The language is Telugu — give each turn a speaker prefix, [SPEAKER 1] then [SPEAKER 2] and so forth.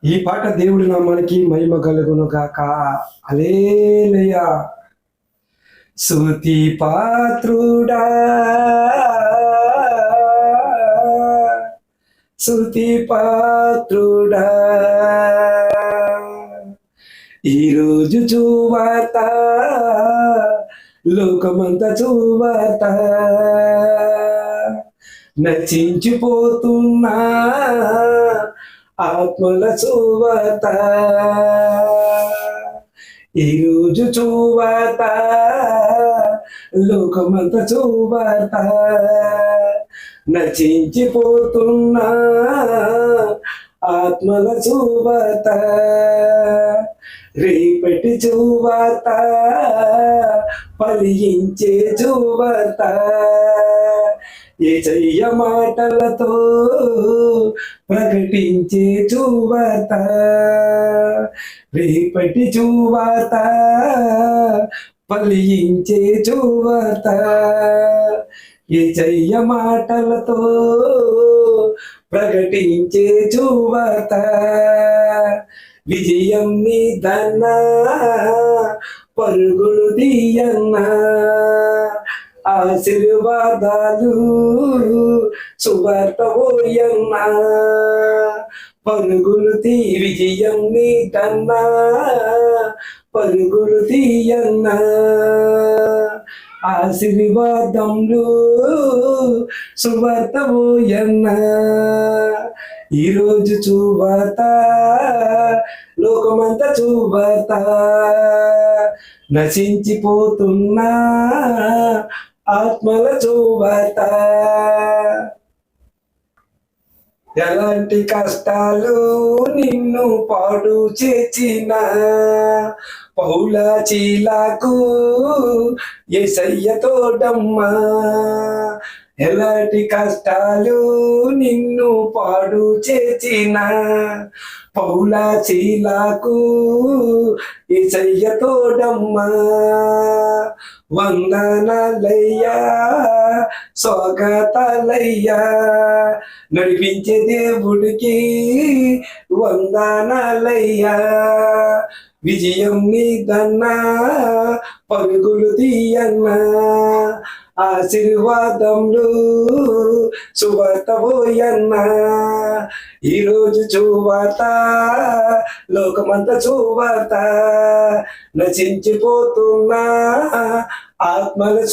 [SPEAKER 1] ఈ పాట దేవుడి నామానికి మహిమ కలుగును గాక. హల్లెలూయా. స్తుతి పాత్రుడా, స్తుతి పాత్రుడా, ఈరోజు చూవాత లోకమంతా చూవాత నచించిపోతున్నా ఆత్మల చూవాత, ఈరోజు చూవాత లోకమంత చూవాత నచించిపోతున్నా ఆత్మల చూవాత, రేపటి చూవాత ఫలించే చూవాత, యేసయ్య మాటలతో ప్రకటించే చూవాత, రేపటి చూవాత ఫలించే చూవాత, యేసయ్య మాటలతో ప్రకటించే చూవాత, విజయం నీదన్నా పరుగులు తీయన్నా, ఆశీర్వాదాలు సువార్త పోయన్నా, పరుగులు విజయం నీదన్నా పరుగులు తీయన్నా, ఆశీర్వాదములు సువార్త పోయన్నా, ఈరోజు చూవాత లోకమంతా చూవాత నశించిపోతున్నా ఆత్మల చూవాత. ఎలాంటి కష్టాలు నిన్ను పాడు చేసిన పౌల చీలకు యేసయ్య తోడమ్మా, ఎలాంటి కష్టాలు నిన్ను పాడు చేసిన పౌల చీలకు యేసయ్య తోడమ్మా, వందనాలయ్యా స్వాగతాలయ్యా, నడిపించే దేవుడికి వందనాలయ్యా, విజయం నీదన్నా పరుగులు తీయన్నా, ఆశీర్వాదములు సువార్త పోయన్నా, ఈరోజు చూవాత లోకమంతా చూవాత నశించిపోతున్నా ఆత్మల